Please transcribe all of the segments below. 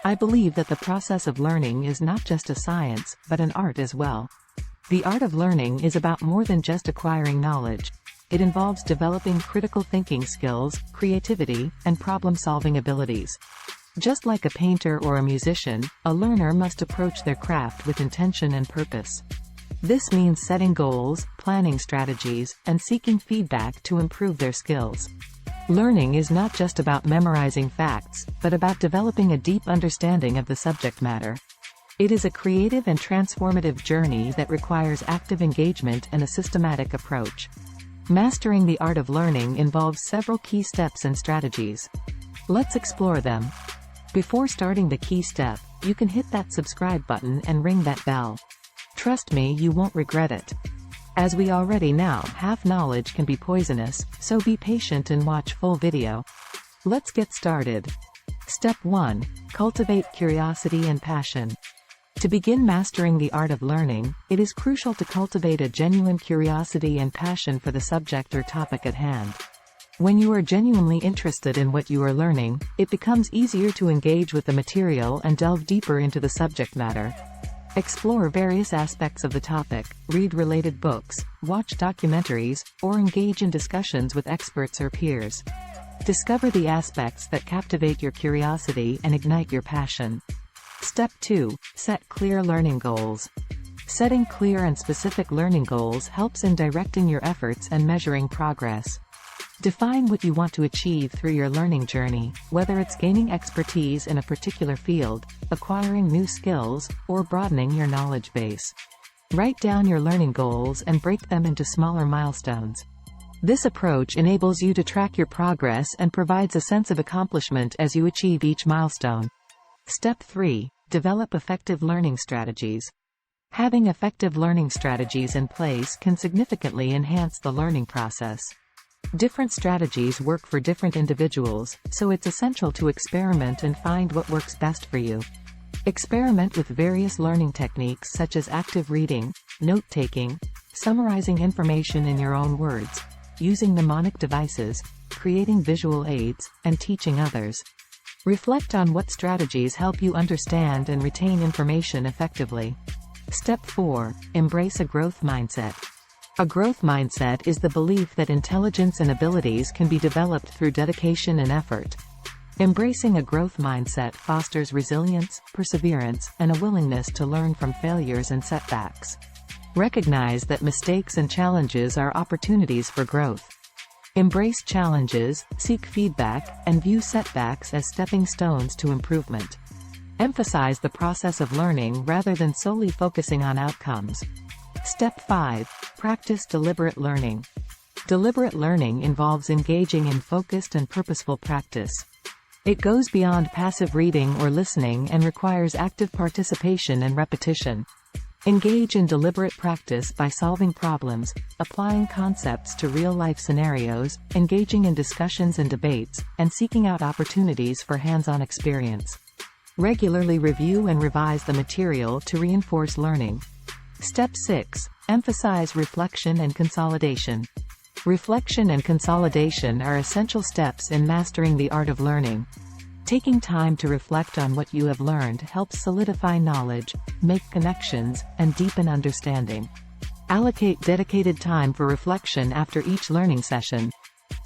I believe that the process of learning is not just a science, but an art as well. The art of learning is about more than just acquiring knowledge. It involves developing critical thinking skills, creativity, and problem-solving abilities. Just like a painter or a musician, a learner must approach their craft with intention and purpose. This means setting goals, planning strategies, and seeking feedback to improve their skills. Learning is not just about memorizing facts, but about developing a deep understanding of the subject matter. It is a creative and transformative journey that requires active engagement and a systematic approach. Mastering the art of learning involves several key steps and strategies. Let's explore them. Before starting the key step, you can hit that subscribe button and ring that bell. Trust me, you won't regret it. As we already know, half knowledge can be poisonous, so be patient and watch full video. Let's get started. Step 1. Cultivate curiosity and passion. To begin mastering the art of learning, it is crucial to cultivate a genuine curiosity and passion for the subject or topic at hand. When you are genuinely interested in what you are learning, it becomes easier to engage with the material and delve deeper into the subject matter. Explore various aspects of the topic, read related books, watch documentaries, or engage in discussions with experts or peers. Discover the aspects that captivate your curiosity and ignite your passion. Step 2. Set clear learning goals. Setting clear and specific learning goals helps in directing your efforts and measuring progress. Define what you want to achieve through your learning journey, whether it's gaining expertise in a particular field, acquiring new skills, or broadening your knowledge base. Write down your learning goals and break them into smaller milestones. This approach enables you to track your progress and provides a sense of accomplishment as you achieve each milestone. Step 3. Develop effective learning strategies. Having effective learning strategies in place can significantly enhance the learning process. Different strategies work for different individuals, so it's essential to experiment and find what works best for you. Experiment with various learning techniques such as active reading, note-taking, summarizing information in your own words, using mnemonic devices, creating visual aids, and teaching others. Reflect on what strategies help you understand and retain information effectively. Step 4. Embrace a growth mindset. A growth mindset is the belief that intelligence and abilities can be developed through dedication and effort. Embracing a growth mindset fosters resilience, perseverance, and a willingness to learn from failures and setbacks. Recognize that mistakes and challenges are opportunities for growth. Embrace challenges, seek feedback, and view setbacks as stepping stones to improvement. Emphasize the process of learning rather than solely focusing on outcomes. Step 5. Practice deliberate learning. Deliberate learning involves engaging in focused and purposeful practice. It goes beyond passive reading or listening and requires active participation and repetition. Engage in deliberate practice by solving problems, applying concepts to real-life scenarios, engaging in discussions and debates, and seeking out opportunities for hands-on experience. Regularly review and revise the material to reinforce learning. Step 6. Emphasize reflection and consolidation. Reflection and consolidation are essential steps in mastering the art of learning. Taking time to reflect on what you have learned helps solidify knowledge, make connections, and deepen understanding. Allocate dedicated time for reflection after each learning session.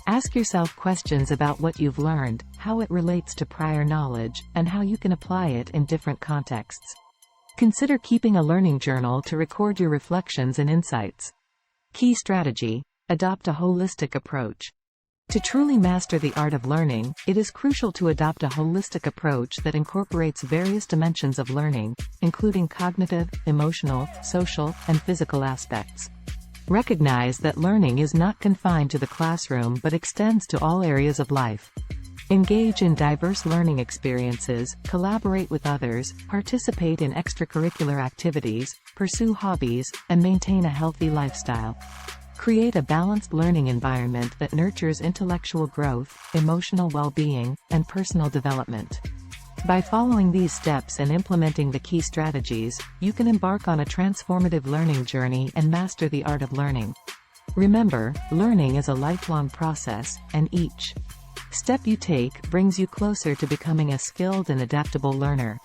Ask yourself questions about what you've learned, how it relates to prior knowledge, and how you can apply it in different contexts. Consider keeping a learning journal to record your reflections and insights. Key strategy: adopt a holistic approach. To truly master the art of learning, it is crucial to adopt a holistic approach that incorporates various dimensions of learning, including cognitive, emotional, social, and physical aspects. Recognize that learning is not confined to the classroom but extends to all areas of life. Engage in diverse learning experiences, collaborate with others, participate in extracurricular activities, pursue hobbies, and maintain a healthy lifestyle. Create a balanced learning environment that nurtures intellectual growth, emotional well-being, and personal development. By following these steps and implementing the key strategies, you can embark on a transformative learning journey and master the art of learning. Remember, learning is a lifelong process, and each step you take brings you closer to becoming a skilled and adaptable learner.